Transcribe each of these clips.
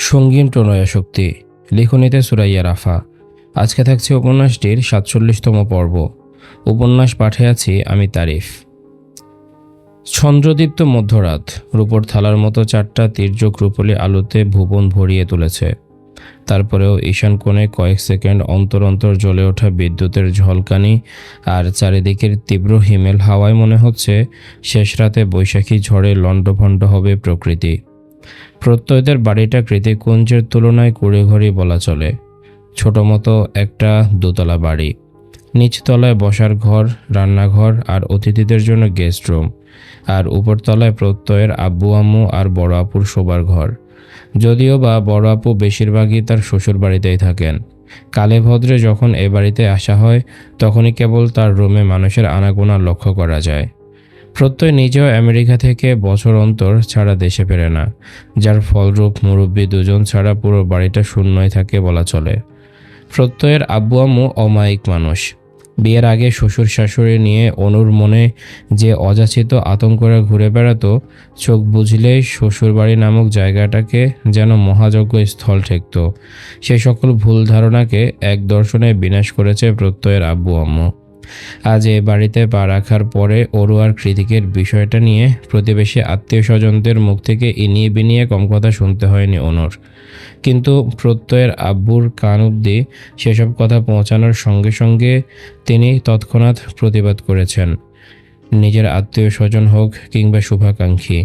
সঙ্গীন প্রণয়া শক্তি। লিখনীতে সুরাইয়া রাফা। আজকে থাকছে উপন্যাসটির ৪৭তম পর্ব। উপন্যাস পাঠে আছি আমি তারিফ। চন্দ্রদীপ্ত মধ্যরাত রূপোর থালার মতো চারটা তির্যক রূপলি আলোতে ভুবন ভরিয়ে তুলেছে। তারপরেও ঈশান কোণে কয়েক সেকেন্ড অন্তর অন্তর জ্বলে ওঠা বিদ্যুতের ঝলকানি আর চারিদিকের তীব্র হিমেল হাওয়ায় মনে হচ্ছে শেষ রাতে বৈশাখী ঝড়ে লণ্ডভণ্ড হবে প্রকৃতি। প্রত্যয়দের বাড়িটা কৃতিকুঞ্জের তুলনায় কুড়েঘরই বলা চলে। ছোট মতো একটা দোতলা বাড়ি, নিচতলায় বসার ঘর, রান্নাঘর আর অতিথিদের জন্য গেস্ট রুম, আর উপরতলায় প্রত্যয়ের আব্বু আম্মু আর বড় আপুর শোবার ঘর। যদিও বা বড় আপু বেশিরভাগই তার শ্বশুর বাড়িতেই থাকেন। কালে ভদ্রে যখন এ বাড়িতে আসা হয় তখনই কেবল তার রুমে মানুষের আনাগোনা লক্ষ্য করা যায়। প্রত্যয় নিজেও আমেরিকা থেকে বছর অন্তর ছাড়া দেশে ফেরে না, যার ফলরূপ মুরব্বী দুজন ছাড়া পুরো বাড়িটা শূন্যই থাকে বলা চলে। প্রত্যয়ের আব্বু আম্মু অমায়িক মানুষ। বিয়ের আগে শ্বশুর শাশুড়ি নিয়ে অনুর মনে যে অযাচিত আতঙ্করা ঘুরে বেড়াতো, চোখ বুঝলেই শ্বশুরবাড়ি নামক জায়গাটাকে যেন মহাযজ্ঞ স্থল ঠেকত। সে সকল ভুল ধারণাকে এক দর্শনে বিনাশ করেছে প্রত্যয়ের আব্বু আম্মু। আজ এ বাড়িতে পা রাখার পরে অরু আর কৃতিকের বিষয়টা নিয়ে প্রতিবেশী আত্মীয় স্বজনদের মুখ থেকে ইনিয়ে বিনিয়ে কম কথা শুনতে হয়নি অনুর। কিন্তু প্রত্যয়ের আব্বুর কান অবধি সেসব কথা পৌঁছানোর সঙ্গে সঙ্গে তিনি তৎক্ষণাৎ প্রতিবাদ করেছেন। নিজের আত্মীয় স্বজন হোক কিংবা শুভাকাঙ্ক্ষী,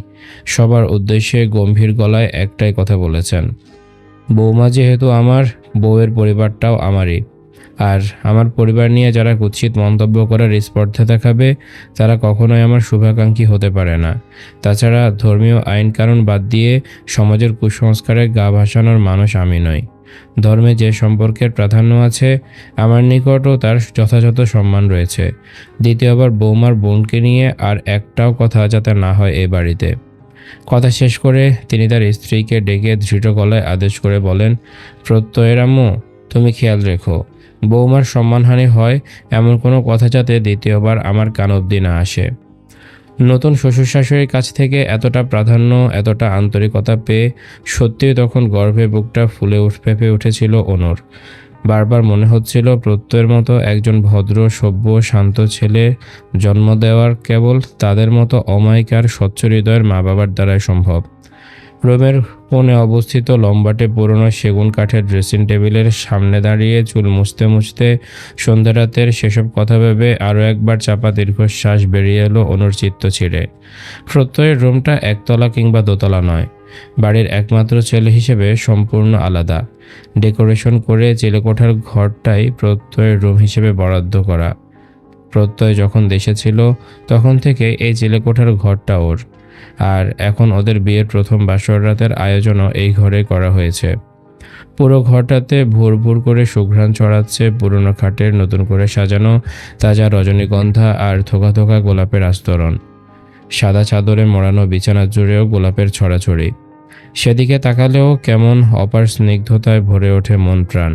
সবার উদ্দেশ্যে গম্ভীর গলায় একটাই কথা বলেছেন, বৌমা যেহেতু আমার, বউয়ের পরিবারটাও আমারই। আর আমার পরিবার নিয়ে যারা কুৎসিত মন্তব্য করার স্পর্ধা দেখাবে তারা কখনোই আমার শুভাকাঙ্ক্ষী হতে পারে না। তাছাড়া ধর্মীয় আইন কানুন বাদ দিয়ে সমাজের কুসংস্কারে গা ভাসানোর মানুষ আমি নই। ধর্মে যে সম্পর্কের প্রাধান্য আছে আমার নিকটও তার যথাযথ সম্মান রয়েছে। দ্বিতীয়বার বৌমার বোনকে নিয়ে আর একটাও কথা যাতে না হয় এ বাড়িতে। কথা শেষ করে তিনি তার স্ত্রীকে ডেকে দৃঢ় গলায় আদেশ করে বলেন, প্রত্যয়ের আম্মু, তুমি খেয়াল রেখো, বৌমার সম্মানহানি হয় এমন কোনো কথা যাতে দ্বিতীয়বার আমার কান অবধি না আসে। নতুন শ্বশুর শাশুড়ির কাছ থেকে এতটা প্রাধান্য, এতটা আন্তরিকতা পেয়ে সত্যিই তখন গর্ভে বুকটা ফুলে ফেঁপে উঠেছিল অনুর। বারবার মনে হচ্ছিল প্রত্যয়ের মতো একজন ভদ্র, সভ্য, শান্ত ছেলে জন্ম দেওয়ার কেবল তাদের মতো অমায়িক আর স্বচ্ছ হৃদয়ের মা বাবার দ্বারাই সম্ভব। রুমের কোণে অবস্থিত লম্বাটে পুরনো সেগুন কাঠের ড্রেসিং টেবিলের সামনে দাঁড়িয়ে চুল মুছতে মুছতে সন্ধ্যা রাতের সেসব কথা ভেবে আরও একবার চাপা দীর্ঘশ্বাস বেরিয়ে এলো অনুর চিত্ত ছিঁড়ে। প্রত্যয়ের রুমটা একতলা কিংবা দোতলা নয়, বাড়ির একমাত্র ছেলে হিসেবে সম্পূর্ণ আলাদা। ডেকোরেশন করে চিলেকোঠার ঘরটাই প্রত্যয়ের রুম হিসেবে বরাদ্দ করা। প্রত্যয় যখন দেশে ছিল তখন থেকে এই চিলেকোঠার ঘরটা ওর। আর এখন ওদের বিয়ের প্রথম বাসর রাতের আয়োজনও এই ঘরে করা হয়েছে। পুরো ঘরটাতে ভোর ভোর করে সুঘ্রাণ ছড়াচ্ছে পুরনো খাটের নতুন করে সাজানো তাজা রজনীগন্ধা আর থোকা থোকা গোলাপের আস্তরণ। সাদা চাদরে মোড়ানো বিছানা জুড়েও গোলাপের ছড়াছড়ি। সেদিকে তাকালেও কেমন অপার স্নিগ্ধতায় ভরে ওঠে মন প্রাণ।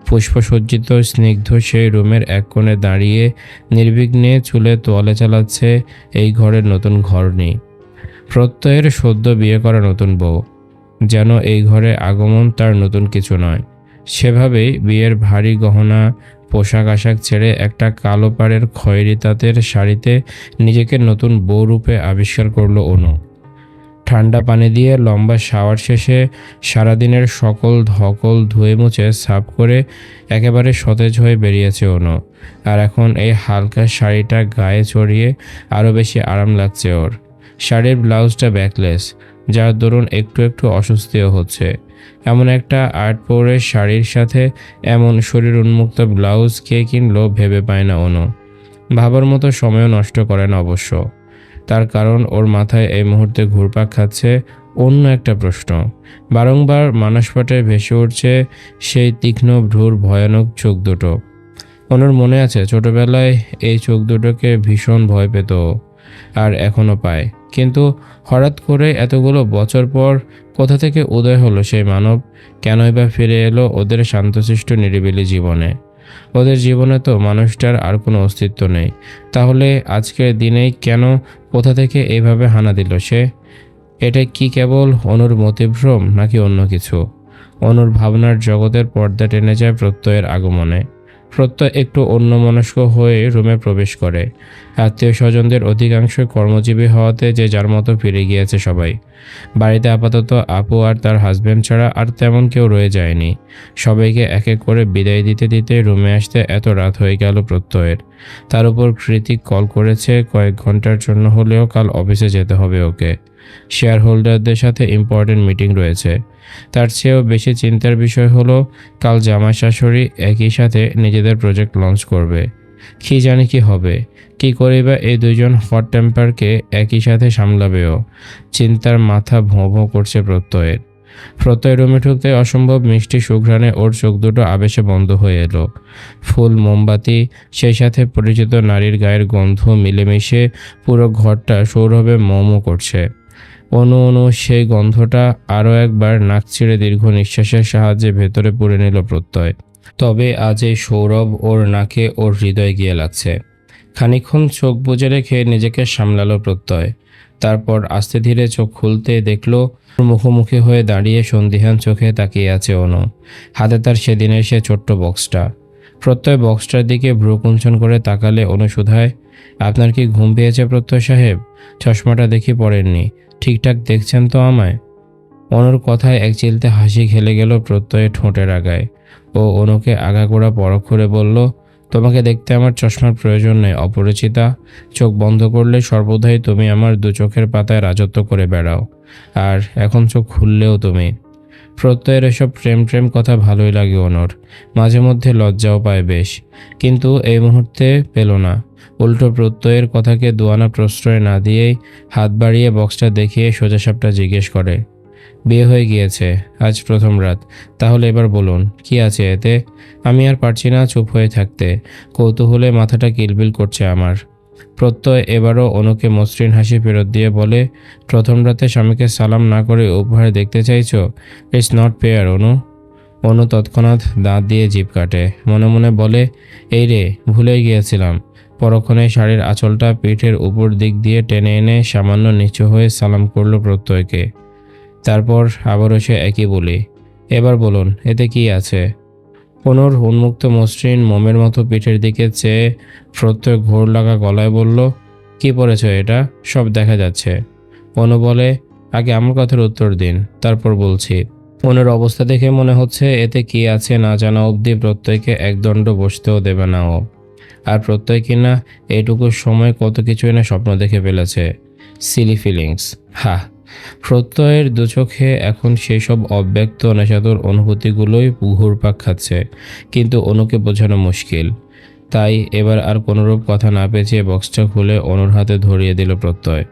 পুষ্পসজ্জিত স্নিগ্ধ সেই রুমের এক কোণে দাঁড়িয়ে নির্বিঘ্নে চুলে তোয়ালে চালাচ্ছে এই ঘরের নতুন ঘরনি, প্রত্যয়ের সদ্য বিয়ে করা নতুন বউ। যেন এই ঘরে আগমন তার নতুন কিছু নয়। সেভাবেই বিয়ের ভারী গহনা পোশাক আশাক ছেড়ে একটা কালো পাড়ের খয়েরি তাঁতের শাড়িতে নিজেকে নতুন বউ রূপে আবিষ্কার করলো অনু। ঠান্ডা পানি দিয়ে লম্বা শাওয়ার শেষে সারাদিনের সকল ধকল ধুয়ে মুছে সাফ করে একেবারে সতেজ হয়ে বেরিয়েছে অনু। আর এখন এই হালকা শাড়িটা গায়ে চড়িয়ে আরও বেশি আরাম লাগছে ওর। শাড়ির ব্লাউজটা ব্যাকলেস, যার দরুন একটু একটু অস্বস্তিও হচ্ছে। এমন একটা আর্ট পরে শাড়ির সাথে এমন শরীর উন্মুক্ত ব্লাউজ কে কিনলো ভেবে পায় না অনু। ভাবার মতো সময়ও নষ্ট করে না অবশ্য। তার কারণ ওর মাথায় এই মুহূর্তে ঘুরপাক খাচ্ছে অন্য একটা প্রশ্ন। বারংবার মানসপটে ভেসে উঠছে সেই তীক্ষ্ণ ভ্রুর ভয়ানক চোখ দুটো। অনুর মনে আছে ছোটবেলায় এই চোখ দুটোকে ভীষণ ভয় পেত আর এখনও পায়। কিন্তু হঠাৎ করে এতগুলো বছর পর কোথা থেকে উদয় হলো সেই মানব? কেনই বা ফিরে এলো ওদের শান্তশিষ্ট নিরিবিলি জীবনে? ওদের জীবনে তো মানুষটার আর কোনো অস্তিত্ব নেই। তাহলে আজকের দিনেই কেন, কোথা থেকে এইভাবে হানা দিল সে? এটা কি কেবল অনুর মতিভ্রম নাকি অন্য কিছু? অনুর ভাবনার জগতের পর্দা টেনে যায় প্রত্যয়ের আগমনে। প্রত্যয় একটু অন্যমনস্ক হয়ে রুমে প্রবেশ করে। আত্মীয় স্বজনদের অধিকাংশই কর্মজীবী হওয়াতে যে যার মতো ফিরে গিয়েছে সবাই। বাড়িতে আপাতত আপু আর তার হাজবেন্ড ছাড়া আর তেমন কেউ রয়ে যায়নি। সবাইকে এক এক করে বিদায় দিতে দিতে রুমে আসতে এত রাত হয়ে গেল প্রত্যয়ের। তার উপর কৃতিক কল করেছে কয়েক ঘন্টার জন্য হলেও কাল অফিসে যেতে হবে ওকে। শেয়ার হোল্ডারদের সাথে ইম্পর্টেন্ট মিটিং রয়েছে। তার চেয়েও বেশি চিন্তার বিষয় হলো কাল জামাই শাশুড়ি একই সাথে নিজেদের প্রজেক্ট লঞ্চ করবে। কি জানি কি হবে, কি করে বা এই দুইজন হট টেম্পারকে একই সাথে সামলাবেও। চিন্তার মাথা ভোঁ ভোঁ করছে প্রত্যয়ের। প্রত্যয় রুমে ঢুকতে অসম্ভব মিষ্টি সুঘ্রাণে ওর চোখ দুটো আবেশে বন্ধ হয়ে এলো। ফুল, মোমবাতি, সেই সাথে পরিচিত নারীর গায়ের গন্ধ মিলেমিশে পুরো ঘরটা সৌরভে মোমো করছে। অনু অনু সেই গন্ধটা আরও একবার নাক ছিঁড়ে দীর্ঘ নিঃশ্বাসের সাহায্যে ভেতরে পুরে নিল প্রত্যয়। তবে আজ এই সৌরভ ওর নাকে ওর হৃদয়ে গিয়ে লাগছে। খানিকক্ষণ চোখ বুজে রেখে নিজেকে সামলালো প্রত্যয়। তারপর আস্তে ধীরে চোখ খুলতে দেখলো মুখোমুখি হয়ে দাঁড়িয়ে সন্দিহান চোখে তাকিয়ে আছে অনু। হাতে তার সেদিনের সে ছোট্ট বক্সটা। প্রত্যয় বক্সটার দিকে ভ্রু কুঞ্চন করে তাকালে অনু শুধায়, আপনার কি ঘুম পেয়েছে প্রত্যয় সাহেব? চশমাটা দেখি পড়েননি, ঠিকঠাক দেখছেন তো আমায়? অনুর কথায় এক চিলতে হাসি খেলে গেল প্রত্যয়ের ঠোঁটের আগায়। ও অনুকে আগাগোড়া পরখ করে বলল, তোমাকে দেখতে আমার চশমার প্রয়োজন নেই অপরিচিতা। চোখ বন্ধ করলে সর্বদাই তুমি আমার দু চোখের পাতায় রাজত্ব করে বেড়াও, আর এখন চোখ খুললেও তুমি। প্রত্যয়ের এসব প্রেম কথা ভালোই লাগে অনুর, মাঝে মধ্যে লজ্জাও পায় বেশ, কিন্তু এই মুহূর্তে পেল না। উল্টো প্রত্যয়ের কথাকে দুয়ানা প্রশ্রয় না দিয়েই হাত বাড়িয়ে বক্সটা দেখিয়ে সোজাসাপটা জিজ্ঞেস করে, বিয়ে হয়ে গিয়েছে, আজ প্রথম রাত, তাহলে এবার বলুন কি আছে এতে? আমি আর পারছি না চুপ হয়ে থাকতে, কৌতূহলে মাথাটা কিলবিল করছে আমার। প্রত্যয় এবারও অনুকে মসৃণ হাসি ফেরত দিয়ে বলে, প্রথম রাতে স্বামীকে সালাম না করে উপহার দেখতে চাইছো? ইটস নট ফেয়ার অনু। অনু তৎক্ষণাৎ দাঁত দিয়ে জিভ কাটে, মনে মনে বলে, এই রে, ভুলেই গিয়েছিলাম। পরক্ষণে শাড়ির আঁচলটা পিঠের উপর দিক দিয়ে টেনে এনে সামান্য নিচু হয়ে সালাম করলো প্রত্যয়কে। তারপর আবারও সে একই বলি, এবার বলুন এতে কি আছে? অনুর উন্মুক্ত মসৃণ মোমের মতো পিঠের দিকে চেয়ে প্রত্যয় ঘোর লাগা গলায় বলল, কি পড়েছ এটা? সব দেখা যাচ্ছে। অনু বলে, আগে আমার কথার উত্তর দিন, তারপর বলছি। অনুর অবস্থা দেখে মনে হচ্ছে এতে কি আছে না জানা অবধি প্রত্যয়কে একদণ্ড বসতেও দেবে না ও। আর প্রত্যয় কিনা এইটুকু সময় কত কিছু এনে স্বপ্ন দেখে ফেলেছে। সিলি ফিলিংস, হা। প্রত্যয়ের দুচোখে এখন সেই সব অব্যক্ত নেশাতুর অনুভূতিগুলোই ঘুরপাক খাচ্ছে, কিন্তু অনুকে বোঝানো মুশকিল। তাই এবার আর কোনোরূপ কথা না পেঁচিয়ে বক্সটা খুলে অনুর হাতে ধরিয়ে দিল প্রত্যয়।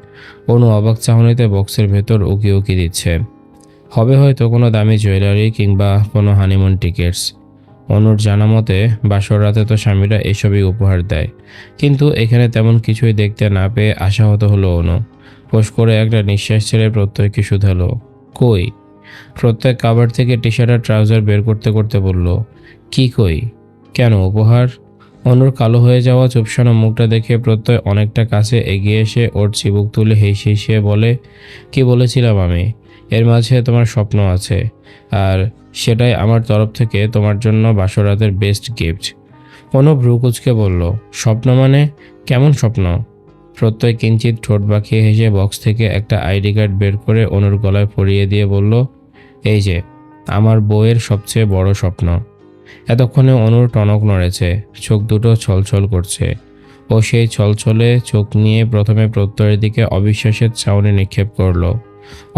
অনু অবাক চাহনিতে বক্সের ভেতর উকি উকি দিচ্ছে। হবে হয়তো কোনো দামি জুয়েলারি কিংবা কোনো হানিমুন টিকিটস। অনুর জানা মতে বাসর রাতে তো স্বামীরা এসবই উপহার দেয়, কিন্তু এখানে তেমন কিছুই দেখতে না পেয়ে আশাহত হলো অনু। ফোঁস করে একটা নিঃশ্বাস ছেড়ে প্রত্যয়কে শুধালো, কই? প্রত্যয় কাভার থেকে টি শার্ট আর ট্রাউজার বের করতে করতে বলল, কি কই? কেন উপহার? অনুর কালো হয়ে যাওয়া চুপসানো মুখটা দেখে প্রত্যয় অনেকটা কাছে এগিয়ে এসে ওর চিবুক তুলে হেসে বলে, কি বলেছিলাম আমি? এর মাঝে তোমার স্বপ্ন আছে, আর সেটাই আমার তরফ থেকে তোমার জন্য বাসরাতের বেস্ট গিফট। অনু ভ্রু কুঁচকে বলল, স্বপ্ন মানে? কেমন স্বপ্ন? প্রত্যয় কিঞ্চিত ঠোঁট বাঁকিয়ে হেসে বক্স থেকে একটা আইডি কার্ড বের করে অনুর গলায় পরিয়ে দিয়ে বলল, এই যে আমার বউয়ের সবচেয়ে বড় স্বপ্ন। এতক্ষণে অনুর টনক নড়েছে, চোখ দুটো ছলছল করছে। ও সেই ছলছলে চোখ নিয়ে প্রথমে প্রত্যয়ের দিকে অবিশ্বাসের চাউনি নিক্ষেপ করলো,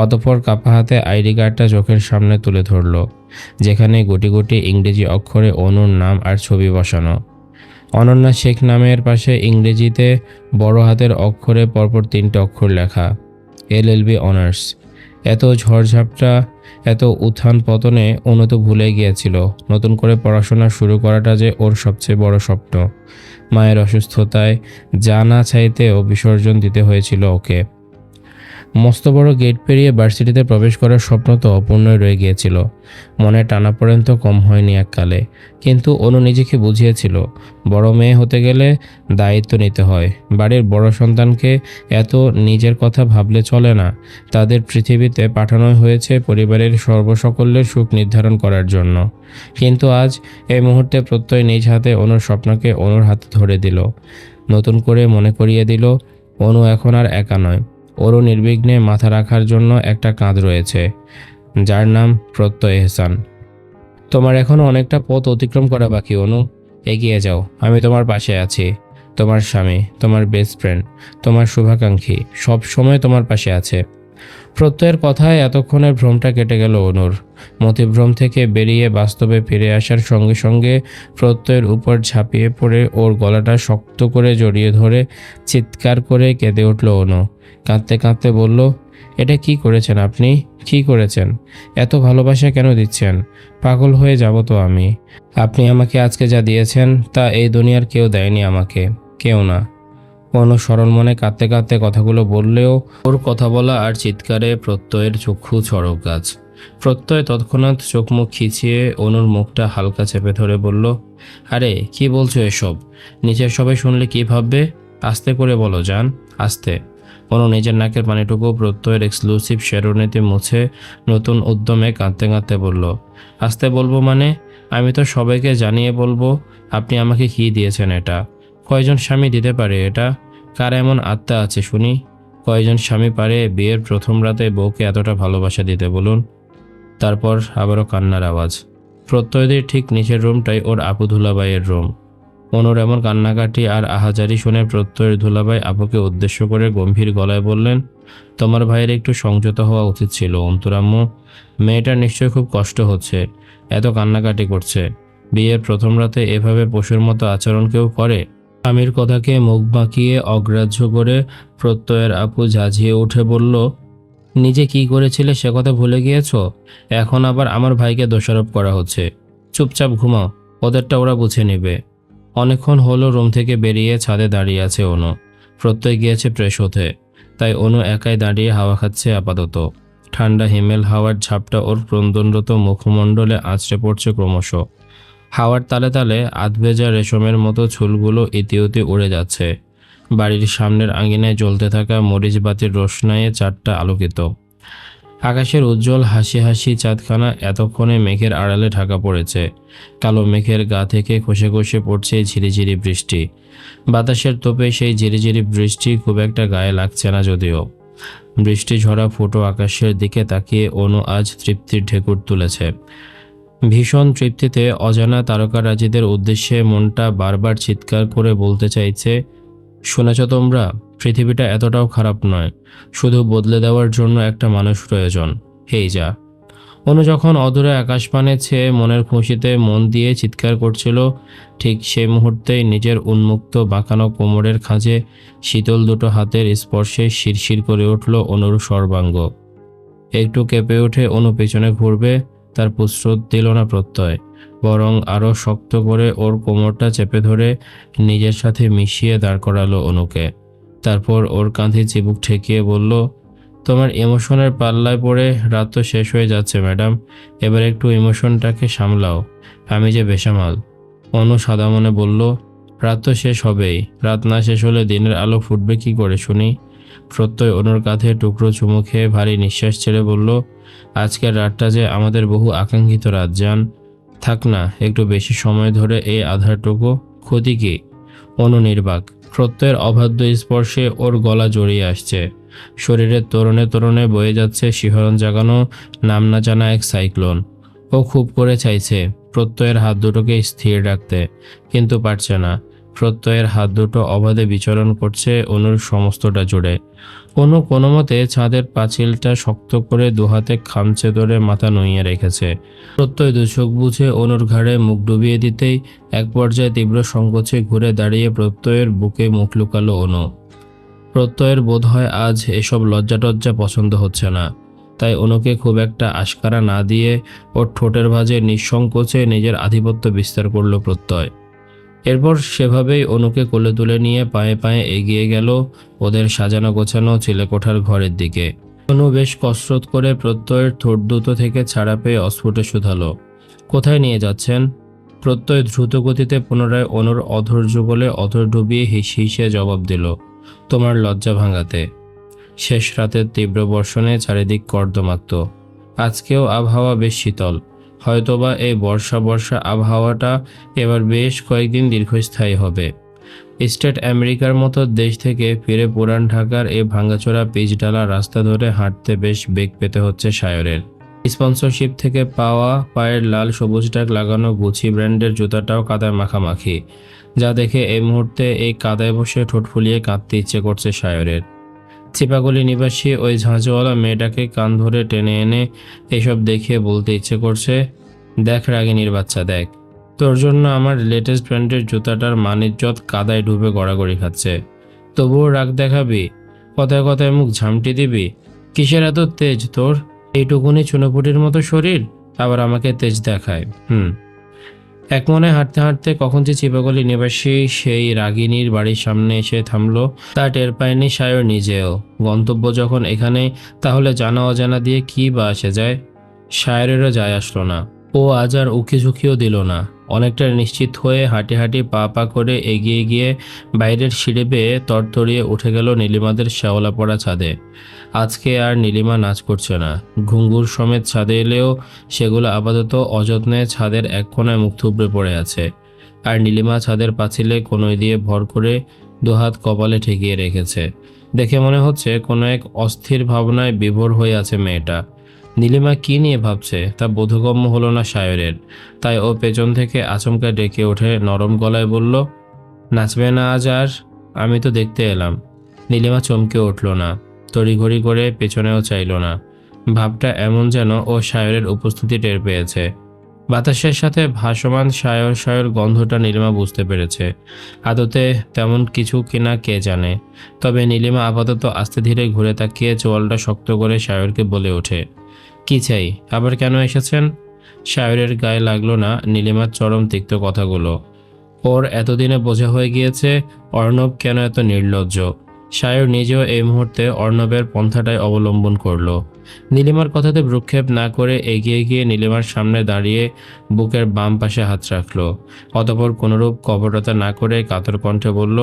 অতঃপর কাপা হাতে আইডি কার্ডটা চোখের সামনে তুলে ধরল, যেখানে গুটি গুটি ইংরেজি অক্ষরে অনুর নাম আর ছবি বসানো। অনন্যা শেখ নামের পাশে ইংরেজিতে বড় হাতের অক্ষরে পরপর 3টে অক্ষর লেখা, LLB অনার্স। এত ঝড়ঝাপটা, এত উত্থান পতনে অনু তো ভুলে গিয়েছিল নতুন করে পড়াশোনা শুরু করাটা যে ওর সবচেয়ে বড় স্বপ্ন। মায়ের অসুস্থতায় যা না চাইতেও বিসর্জন দিতে হয়েছিল ওকে। মস্ত বড় গেট পেরিয়ে ভার্সিটিতে প্রবেশ করার স্বপ্ন তো অপূর্ণই রয়ে গিয়েছিল। মনে টানাপোড়েন তো কম হয়নি এককালে, কিন্তু অনু নিজেকে বুঝিয়েছিল বড় মেয়ে হতে গেলে দায়িত্ব নিতে হয়। বাড়ির বড় সন্তানকে এত নিজের কথা ভাবলে চলে না। তাদের পৃথিবীতে পাঠানো হয়েছে পরিবারের সর্বসকলের সুখ নির্ধারণ করার জন্য। কিন্তু আজ এই মুহূর্তে প্রত্যয় নিজ হাতে অনুর স্বপ্নকে অনুর হাতে ধরে দিল, নতুন করে মনে করিয়ে দিল অনু এখন আর একা নয়। ওরও নির্বিঘ্নে মাথা রাখার জন্য একটা কাঁধ রয়েছে, যার নাম প্রত্যয় এহসান। তোমার এখনো অনেকটা পথ অতিক্রম করা বাকি অনু, এগিয়ে যাও। আমি তোমার পাশে আছি। তোমার স্বামী, তোমার বেস্ট ফ্রেন্ড, তোমার শুভাকাঙ্ক্ষী সব সময় তোমার পাশে আছে। প্রত্যয়ের কথায় এতক্ষণের ভ্রমটা কেটে গেল অনুর। মতিভ্রম থেকে বেরিয়ে বাস্তবে ফিরে আসার সঙ্গে সঙ্গে প্রত্যয়ের উপর ঝাঁপিয়ে পড়ে ওর গলাটা শক্ত করে জড়িয়ে ধরে চিৎকার করে কেঁদে উঠল অনু। কাঁদতে কাঁদতে বলল, এটা কি করেছেন আপনি? কি করেছেন? এত ভালোবাসা কেন দিচ্ছেন? পাগল হয়ে যাব তো আমি। আপনি আমাকে আজকে যা দিয়েছেন তা এই দুনিয়ার কেউ দেয়নি আমাকে, কেউ না। অনু সরল মনে কাঁদতে কাঁদতে কথাগুলো বললেও ওর কথা বলা আর চিৎকারে প্রত্যয়ের চক্ষু চড়ক গাছ। প্রত্যয় তৎক্ষণাৎ চোখ মুখ খিচিয়ে অনুর মুখটা হালকা চেপে ধরে বলল, আরে কি বলছো এসব? নিচের সবাই শুনলে কি ভাববে? আস্তে করে বলো জান, আস্তে। অনু নিজের নাকের পানিটুকু প্রত্যয়ের এক্সক্লুসিভ শেরওয়ানিতে মুছে নতুন উদ্যমে কাঁদতে কাঁদতে বলল, আস্তে বলবো মানে? আমি তো সবাইকে জানিয়ে বলবো আপনি আমাকে কি দিয়েছেন। এটা কয়জন স্বামী দিতে পারে? এটা কার এমন আত্মা আছে শুনি? কয়জন স্বামী পারে বিয়ের প্রথম রাতে বউকে এতটা ভালোবাসা দিতে বলুন? তারপর আবারও কান্নার আওয়াজ। প্রত্যয়দের ঠিক নিচের রুমটাই ওর আপু ধুলাবাইয়ের রুম। অনুর এমন কান্নাকাটি আর আহাজারি শুনে প্রত্যয়ের ধুলাবাই আপুকে উদ্দেশ্য করে গম্ভীর গলায় বললেন, তোমার ভাইয়ের একটু সংযত হওয়া উচিত ছিল অন্তরাম্মু। মেয়েটার নিশ্চয়ই খুব কষ্ট হচ্ছে, এত কান্নাকাটি করছে। বিয়ের প্রথম রাতে এভাবে পশুর মতো আচরণ কেউ করে? স্বামীর কথাকে মুখ বাঁকিয়ে অগ্রাহ্য করে প্রত্যয়ের আপু ঝাঁঝিয়ে উঠে বলল, নিজে কি করেছিলে সে কথা ভুলে গিয়েছো? এখন আবার আমার ভাইকে দোষারোপ করা হচ্ছে। চুপচাপ ঘুমাও, ওদেরটা ওরা বুঝে নেবে। অনেকক্ষণ হলো রুম থেকে বেরিয়ে ছাদে দাঁড়িয়ে আছে অনু। প্রত্যয় গিয়েছে ফ্রেশ হতে, তাই অনু একাই দাঁড়িয়ে হাওয়া খাচ্ছে আপাতত। ঠান্ডা হিমেল হাওয়ার ঝাপটা ওর ক্রন্দনরত মুখমণ্ডলে আছড়ে পড়ছে ক্রমশ। হাওয়ার তালে তালে আধভেজা রেশমের মতো চুলগুলো ইতিউতি উড়ে যাচ্ছে। বাড়ির সামনের আঙিনায় জ্বলতে থাকা মরিচ বাতির রোশনাইয়ে চারটা আলোকিত। আকাশের উজ্জ্বল হাসি হাসি চাঁদখানা এতক্ষণে মেঘের আড়ালে ঢাকা পড়েছে। কালো মেঘের গা থেকে খসে খসে পড়ছে ঝিরিঝিরি বৃষ্টি। বাতাসের তোপে সেই ঝিরিঝিরি বৃষ্টি খুব একটা গায়ে লাগছে না যদিও। বৃষ্টি ঝরা ফুটো আকাশের দিকে তাকিয়ে অনু আজ তৃপ্তির ঢেকুর তুলেছে। ভীষণ তৃপ্তিতে অজানা তারকারাজিদের উদ্দেশ্যে মনটা বারবার চিৎকার করে বলতে চাইছে, শুনেছ তোমরা? পৃথিবীটা এতটাও খারাপ নয়, শুধু বদলে দেওয়ার জন্য একটা মানুষ প্রয়োজন। হেই যা। অনু যখন অদূরে আকাশপানে ছেয়ে মনের খুশিতে মন দিয়ে চিৎকার করছিল, ঠিক সেই মুহূর্তেই নিজের উন্মুক্ত বাঁকানো কোমরের খাঁজে শীতল দুটো হাতের স্পর্শে শিরশির করে উঠল অনুর সর্বাঙ্গ। একটু কেঁপে উঠে অনু পেছনে ঘুরবে, তার প্রস্তুত দিল না প্রত্যয়, বরং আরও শক্ত করে ওর কোমরটা চেপে ধরে নিজের সাথে মিশিয়ে দাঁড় করালো অনুকে। তারপর ওর কাঁধে চিবুক ঠেকিয়ে বলল, তোমার ইমোশনের পাল্লায় পড়ে রাত তো শেষ হয়ে যাচ্ছে ম্যাডাম, এবার একটু ইমোশনটাকে সামলাও। আমি যে বেসামাল। অনু সাদা মনে বলল, রাত তো শেষ হবেই, রাত না শেষ হলে দিনের আলো ফুটবে কি করে শুনি? প্রত্যয় অনুর কাঁধে টুকরো চুমু খেয়ে ভারী নিঃশ্বাস ছেড়ে বলল, আজকের রাতটা যে আমাদের বহু আকাঙ্ক্ষিত রাত জান। থাক না একটু বেশি সময় ধরে এই আধারটুকু, ক্ষতি কি? অনু নির্বাক। প্রত্যয়ের অবাধ্য স্পর্শে ওর গলা জড়িয়ে আসছে। শরীরের তরণে তরণে বয়ে যাচ্ছে শিহরণ জাগানো নাম না জানা এক সাইক্লোন। ও খুব করে চাইছে প্রত্যয়ের হাত দুটোকে স্থির রাখতে, কিন্তু পারছে না। প্রত্যয়ের হাত দুটো অবাধে বিচরণ করছে অনুর সমস্তটা জুড়ে। কোনো মতে ছাদের পাঁচিলটা শক্ত করে দুহাতে খামচে ধরে মাথা নুইয়ে রেখেছে। প্রত্যয় দু চোখ বুঝে অনুর ঘাড়ে মুখ ডুবিয়ে দিতেই এক পর্যায়ে তীব্র সংকোচে ঘুরে দাঁড়িয়ে প্রত্যয়ের বুকে মুখ লুকালো অনু। প্রত্যয়ের বোধ হয় আজ এসব লজ্জা পছন্দ হচ্ছে না, তাই অনুকে খুব একটা আশকারা না দিয়ে ওর ঠোঁটের ভাঁজে নিঃসংকোচে নিজের আধিপত্য বিস্তার করল প্রত্যয়। এরপর সেভাবেই অনুকে কোলে তুলে নিয়ে পায়ে পায়ে এগিয়ে গেল ওদের সাজানো গোছানো চিলেকোঠার ঘরের দিকে। অনু বেশ কসরত করে প্রত্যয়ের ঠোঁট দুটো থেকে ছাড়া পেয়ে অস্ফুটে শুধালো, কোথায় নিয়ে যাচ্ছেন? প্রত্যয় দ্রুত গতিতে পুনরায় অনুর অধৈর্য বলে অধর ডুবিয়ে হিসিয়ে জবাব দিল, তোমার লজ্জা ভাঙাতে। শেষ রাতের তীব্র বর্ষণে চারিদিক কর্দমাক্ত। আজকেও আবহাওয়া বেশ শীতল। হয়তোবা এই বর্ষা বর্ষা আবহাওয়াটা এবার বেশ কয়েকদিন দীর্ঘস্থায়ী হবে। স্টেট আমেরিকার মতো দেশ থেকে ফিরে পুরান ঢাকার এই ভাঙাচোরা পিচঢালা রাস্তা ধরে হাঁটতে বেশ বেগ পেতে হচ্ছে সায়রের। স্পন্সরশিপ থেকে পাওয়া পায়ের লাল সবুজ ট্যাগ লাগানো গুচি ব্র্যান্ডের জুতাটাও কাদায় মাখামাখি, যা দেখে এই মুহূর্তে এই কাদায় বসে ঠোঁট ফুলিয়ে কাঁদতে ইচ্ছে করছে সায়রের। চিপাগলি নিবাসী ওই ঝাঁঝওয়ালা মেয়েটাকে কান ধরে টেনে এনে এসব দেখিয়ে বলতে ইচ্ছে করছে, দেখ রাগিনীর বাচ্চা, দেখ তোর জন্য আমার লেটেস্ট ব্র্যান্ডের জুতাটার মানিজ্জত কাদায় ডুবে গড়াগড়ি খাচ্ছে, তবুও রাগ দেখাবি? কথায় কথায় মুখ ঝামটি দিবি? কিসের এত তেজ তোর? এইটুকুনি চুনোপুটির মতো শরীর, আবার আমাকে তেজ দেখায়। এক মনে হাঁটতে হাঁটতে কখন যে চিপাগলি নিবাসী সেই রাগিনীর বাড়ির সামনে এসে থামলো তা টের পায়নি সায়র নিজেও। গন্তব্য যখন এখানে, তাহলে জানা অজানা দিয়ে কি বা আসে যায়? সায়রেরও যায় আসলো না। ও আজ আর উকি ঝুঁকিও দিল না। অনেকটা নিশ্চিত হয়ে হাঁটি হাঁটি পা পা করে এগিয়ে গিয়ে বাইরের সিঁড়ি বেয়ে তরতরিয়ে উঠে গেল নীলিমাদের শ্যাওলা পড়া ছাদে। আজকে আর নীলিমা নাচ করছে না। ঘুঙ্গুর সমেত ছাদে এলেও সেগুলো আপাতত অযত্নে ছাদের এক কোণায় মুখ থুবড়ে পড়ে আছে। আর নীলিমা ছাদের পাঁচিলে কোনোই দিয়ে ভর করে দুহাত কপালে ঠেকিয়ে রেখেছে। দেখে মনে হচ্ছে কোনো এক অস্থির ভাবনায় বিভোর হয়ে আছে মেয়েটা। নীলিমা কি নিয়ে ভাবছে তা বোধগম্য হলো না সায়রের। তাই ও পেছন থেকে আচমকা ডেকে ওঠে নরম গলায় বলল, নাচবে না আজ আর? আমি তো দেখতে এলাম। নীলিমা চমকে উঠল না, তড়িঘড়ি করে পেছনেও চাইল না। ভাবটা এমন যেন ও সায়রের উপস্থিতি টের পেয়েছে। বাতাসের সাথে ভাসমান সায়র সায়র গন্ধটা নীলিমা বুঝতে পেরেছে। আদতে তেমন কিছু কিনা কে জানে। তবে নীলিমা আপাতত আস্তে ধীরে ঘুরে তাকিয়ে চোয়ালটা শক্ত করে সায়রকে বলে ওঠে, কি চাই? আবার কেন এসেছেন? সায়রের গায়ে লাগলো না নীলিমার চরম তিক্ত কথাগুলো। ওর এতদিনে বোঝা হয়ে গিয়েছে অর্ণব কেন এত নির্লজ্জ। সায়র নিজেও এই মুহূর্তে অর্ণবের পন্থাটাই অবলম্বন করলো। নীলিমার কথাতে ভ্রুক্ষেপ না করে এগিয়ে গিয়ে নীলিমার সামনে দাঁড়িয়ে বুকের বাম পাশে হাত রাখলো। অতঃপর কোনরূপ কপটতা না করে কাতর কণ্ঠে বলল,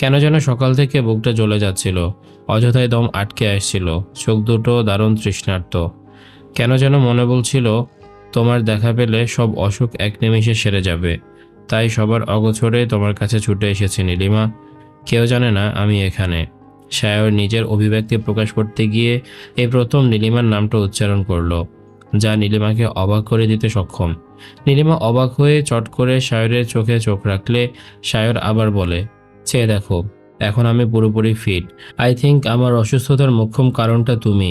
কেন যেন সকাল থেকে বুকটা জ্বলে যাচ্ছিল, অযথায় দম আটকে আসছিল, চোখ দুটো দারুণ তৃষ্ণার্ত। কেন যেন মনে বলছিল তোমার দেখা পেলে সব অসুখ এক নিমেষে সেরে যাবে। তাই সবার অগোচরে তোমার কাছে ছুটে এসেছি নীলিমা। কেউ জানে না আমি এখানে। সায়র নিজের অভিব্যক্তি প্রকাশ করতে গিয়ে এই প্রথম নীলিমার নামটা উচ্চারণ করলো, যা নীলিমাকে অবাক করে দিতে সক্ষম। নীলিমা অবাক হয়ে চট করে সায়রের চোখে চোখ রাখলে সায়র আবার বলে, চেয়ে দেখো, এখন আমি পুরোপুরি ফিট। আই থিঙ্ক আমার অসুস্থতার মোক্ষম কারণটা তুমি।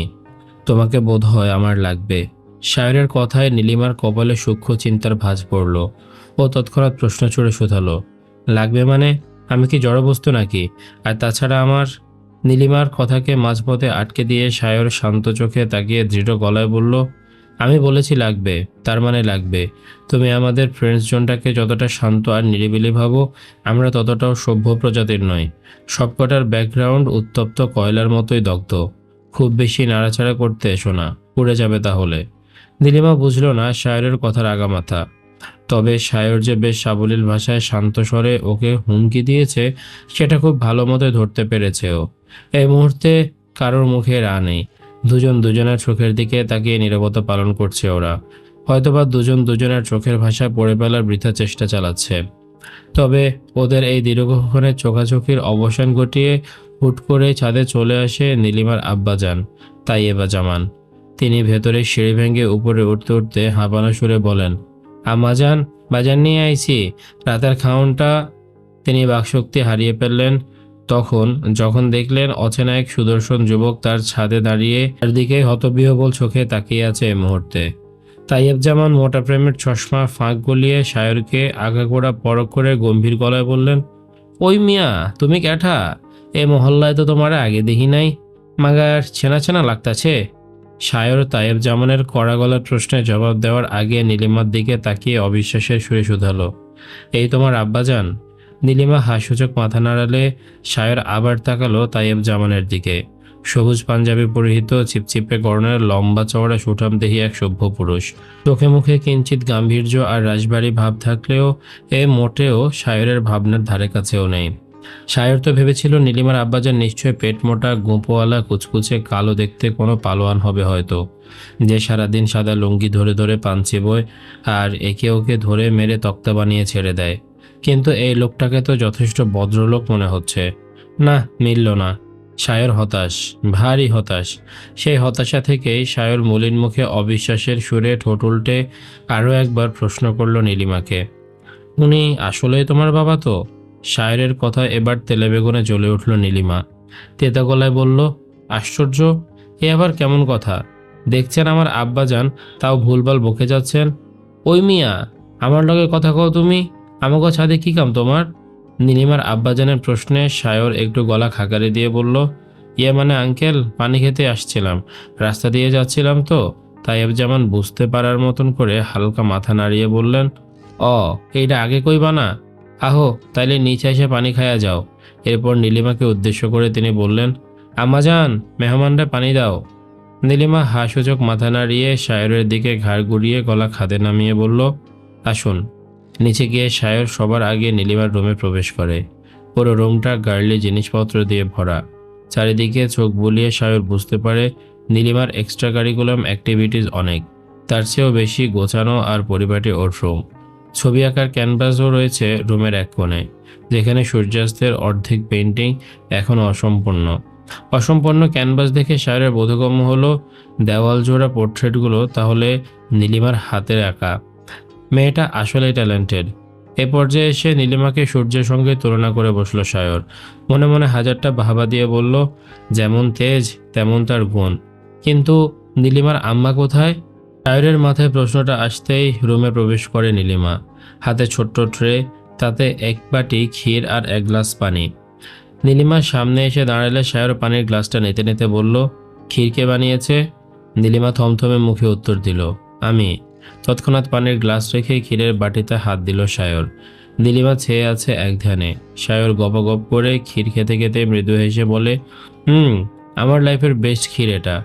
তোমাকে বোধ হয় আমার লাগবে। সায়রের কথায় নীলিমার কপালে সূক্ষ্ম চিন্তার ভাঁজ পড়ল। ও তৎক্ষণাৎ প্রশ্ন ছুড়ে শুধালো, লাগবে মানে? আমি কি জড়বস্তু নাকি? আর তাছাড়া আমার... নীলিমার কথাকে মাঝপথে আটকে দিয়ে সায়র শান্ত চোখে তাকিয়ে দৃঢ় গলায় বলল, আমি বলেছি লাগবে, তার মানে লাগবে। তুমি আমাদের ফ্রেন্ডস জোনটাকে যতটা শান্ত আর নিরিবিলি ভাবো, আমরা ততটাও সভ্য প্রজাতির নই। সবকটার ব্যাকগ্রাউন্ড উত্তপ্ত কয়লার মতোই দগ্ধ। খুব বেশি নাড়াচাড়া করতে এসো না, পুড়ে যাবে তাহলে। নীলিমা বুঝল না সায়রের কথার আগামাথা। তবে সায়র যে বেশ সাবলীল ভাষায় শান্ত স্বরে ওকে হুমকি দিয়েছে সেটা খুব ভালো মতো ধরতে পেরেছে ও। এই মুহূর্তে কারোর মুখে রা নেই। দুজন দুজনের চোখের দিকে তাকিয়ে নীরবতা পালন করছে ওরা। হয়তোবা দুজন দুজনের চোখের ভাষা পড়ে ফেলার বৃথা চেষ্টা চালাচ্ছে। তবে ওদের এই দীর্ঘক্ষণের চোখাচোখির অবসান ঘটিয়ে হুট করে ছাদে চলে আসে নীলিমার আব্বাজান তাইয়েবা জামান। তিনি ভেতরে সিঁড়ি ভেঙে উপরে উঠতে উঠতে হাঁপানো সুরে বলেন, আম্মাজান, বাজার নিয়ে আইছি, রাতের খাওনটা। তিনি বাকশক্তি হারিয়ে ফেললেন যখন দেখলেন অচেনা এক সুদর্শন যুবক তার ছাদে দাঁড়িয়ে তার দিকে হতবিহ্বল চোখে তাকিয়ে আছে এই মুহূর্তে। তাইয়েব জামান মোটা প্রেমের চশমা ফাঁক গলিয়ে সায়রকে আগাগোড়া পরখ করে গম্ভীর গলায় বললেন, ওই মিয়া, তুমি ক্যাঠা? এ মহল্লায় তো তোমার আগে দেখি নাই, মাগার ছেনা ছেনা লাগতাছে। সায়র তাইয়েব জামানের কড়া গলার প্রশ্নের জবাব দেওয়ার আগে নীলিমার দিকে তাকিয়ে অবিশ্বাসের সুরে শুধালো, এই তোমার আব্বাজান? নীলিমা হাসূচক মাথা নাড়ালে সায়র আবার তাকালো তাইয়েব জামানের দিকে। সবুজ পাঞ্জাবি পরিহিত, চিপচিপে গড়নের, লম্বা চওড়া সুঠামদেহী এক সভ্য পুরুষ। চোখে মুখে কিঞ্চিৎ গাম্ভীর্য আর রাশবাড়ী ভাব থাকলেও এ মোটেও সায়রের ভাবনার ধারে কাছেও নেই। সায়র তো ভেবেছিল নীলিমার আব্বাজান নিশ্চয় পেট মোটা, গোঁপওয়ালা, কুচকুচে, কালো দেখতে কোনো পালোয়ান হবে হয়তো, যে সারাদিন সাদা লুঙ্গি ধরে ধরে পান চিবোয় আর একে ওকে ধরে মেরে তক্তা বানিয়ে ছেড়ে দেয়। কিন্তু এই লোকটাকে তো যথেষ্ট ভদ্রলোক মনে হচ্ছে। না, মিলল না। সায়র হতাশ, ভারী হতাশ। সেই হতাশা থেকেই সায়র মলিন মুখে অবিশ্বাসের সুরে ঠোঁট উল্টে আরও একবার প্রশ্ন করল নীলিমাকে, উনি আসলেই তোমার বাবা তো? সায়রের কথা এবার তেলে বেগুনে জ্বলে উঠল নীলিমা। তেতা গলায় বলল, আশ্চর্য, এ আবার কেমন কথা? দেখছেন আমার আব্বাজান, তাও ভুলভাল বকে যাচ্ছেন। ওই মিয়া, আমার লগে কথা কও তুমি? আমাকে ছাদে কি কাম তোমার? নীলিমার আব্বাজানের প্রশ্নে সায়র একটু গলা খাকারি দিয়ে বলল, ইয়ে মানে আঙ্কেল, পানি খেতে আসছিলাম, রাস্তা দিয়ে যাচ্ছিলাম তো। তাইয়েবজামান বুঝতে পারার মতন করে হালকা মাথা নাড়িয়ে বললেন, অ, এইটা আগে কইবা না? আহো, তাইলে নিচে এসে পানি খায়া যাও। এরপর নীলিমাকে উদ্দেশ্য করে তিনি বললেন, আম্মাজান, মেহমানরা পানি দাও। নীলিমা হাসূচক মাথা নাড়িয়ে সায়রের দিকে ঘাড় ঘুরিয়ে গলা খাদে নামিয়ে বলল, আসুন। নিচে গিয়ে সায়র সবার আগে নীলিমার রুমে প্রবেশ করে। পুরো রুমটা গার্লি জিনিসপত্র দিয়ে ভরা। চারিদিকে চোখ বুলিয়ে সায়র বুঝতে পারে নীলিমার এক্সট্রা কারিকুলাম অ্যাক্টিভিটিস অনেক। তার চেয়েও বেশি গোছানো আর পরিপাটি ওর রুম। ছবি আঁকার ক্যানভাসও রয়েছে রুমের এক কোণে, যেখানে সূর্যাস্তের অর্ধেক পেইন্টিং এখনও অসম্পূর্ণ ক্যানভাস দেখে সায়রের বোধগম্য হলো দেওয়াল জোড়া পোর্ট্রেটগুলো তাহলে নীলিমার হাতের আঁকা। মেয়েটা আসলেই ট্যালেন্টেড। এ পর্যায়ে এসে নীলিমাকে সূর্যের সঙ্গে তুলনা করে বসলো সায়র। মনে মনে হাজারটা বাহাবা দিয়ে বলল, যেমন তেজ তেমন তার গুণ। কিন্তু নীলিমার আম্মা কোথায়? সায়রের মাথায় প্রশ্নটা আসতেই রুমে প্রবেশ করে নীলিমা। হাতে ছোট্ট ট্রে, তাতে এক বাটি ক্ষীর আর এক গ্লাস পানি। নীলিমার সামনে এসে দাঁড়ালে সায়র পানির গ্লাসটা নিতে নিতে বলল, ক্ষীর কে বানিয়েছে? নীলিমা থমথমে মুখে উত্তর দিল, আমি। তৎক্ষণাৎ পানির গ্লাস রেখে ক্ষীরের বাটিতে হাত দিল সায়র। নীলিমা ছেয়ে আছে এক ধ্যানে। সায়র গপগপ করে ক্ষীর খেতে খেতে মৃদু হেসে বলে, আমার লাইফের বেস্ট ক্ষীর এটা।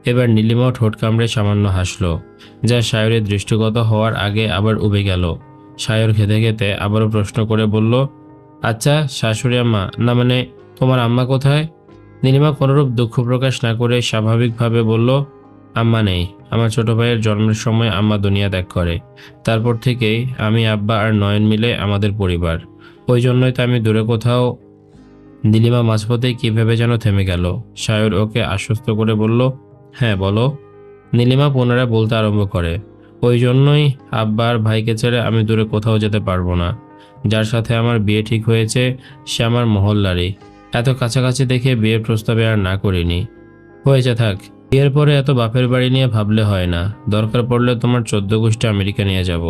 এবার নীলিমাও ঠোঁট কামড়ে সামান্য হাসলো, যা সায়রের দৃষ্টিগত হওয়ার আগে আবার উবে গেল। সায়র খেতে খেতে আবারও প্রশ্ন করে বলল, আচ্ছা শাশুড়ি আম্মা, না মানে তোমার আম্মা কোথায়? নীলিমা কোনোরূপ দুঃখ প্রকাশ না করে স্বাভাবিকভাবে বলল, আম্মা নেই। আমার ছোট ভাইয়ের জন্মের সময় আম্মা দুনিয়া ত্যাগ করে। তারপর থেকেই আমি, আব্বা আর নয়ন মিলে আমাদের পরিবার। ওই জন্যই তো আমি দূরে কোথাও। নীলিমা মাঝপথেই কীভাবে যেন থেমে গেল। সায়র ওকে আশ্বস্ত করে বলল, হ্যাঁ বলো। নীলিমা পুনরায় বলতে আরম্ভ করে, ওই জন্যই আব্বা আর ভাইকে ছেড়ে আমি দূরে কোথাও যেতে পারবো না। যার সাথে আমার বিয়ে ঠিক হয়েছে সে আমার মহল্লারই। এত কাছাকাছি দেখে বিয়ের প্রস্তাবে আর না করিনি। হয়েছে থাক, বিয়ের পরে এত বাপের বাড়ি নিয়ে ভাবলে হয় না। দরকার পড়লে তোমার 14 গোষ্ঠী আমেরিকা নিয়ে যাব।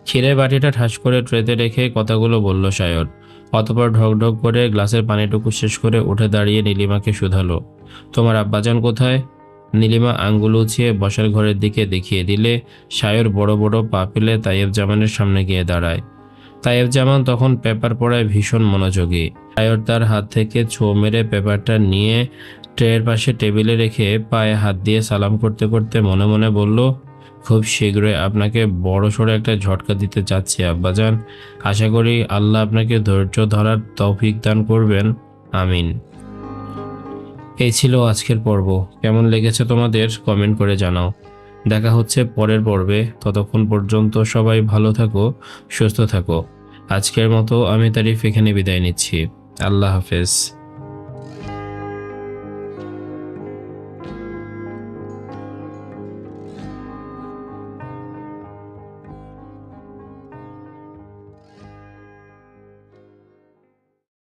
ক্ষীরের বাটিটা ঠাস করে ট্রেতে রেখে কথাগুলো বলল সায়র। অতপর ঢকঢক করে গ্লাসের পানিটুকু শেষ করে উঠে দাঁড়িয়ে নীলিমাকে শুধালো, তোমার আব্বাজান কোথায়? নীলিমা আঙ্গুল উছিয়ে বসার ঘরের দিকে দেখিয়ে দিলে সায়র বড় বড় পা ফেলে তাইয়েবজামানের সামনে গিয়ে দাঁড়ায়। তাইয়েবজামান তখন পেপার পড়ায় ভীষণ মনোযোগী। সায়র তার হাত থেকে ছো মেরে পেপারটা নিয়ে ট্রেয়ের পাশে টেবিলে রেখে পায়ে হাত দিয়ে সালাম করতে করতে মনে মনে বলল, খুব শীঘ্রই আপনাকে বড়সড় একটা ঝটকা দিতে চাচ্ছি আব্বাজান। আশা করি আল্লাহ আপনাকে ধৈর্য ধরার তৌফিক দান করবেন, আমিন। এই ছিল আজকের পর্ব। কেমন লেগেছে তোমাদের কমেন্ট করে জানাও। দেখা হচ্ছে পরের পর্বে। ততক্ষণ পর্যন্ত সবাই ভালো থাকো, সুস্থ থাকো। আজকের মতো আমি তারিফ এখানে বিদায় নিচ্ছি। আল্লাহ হাফেজ।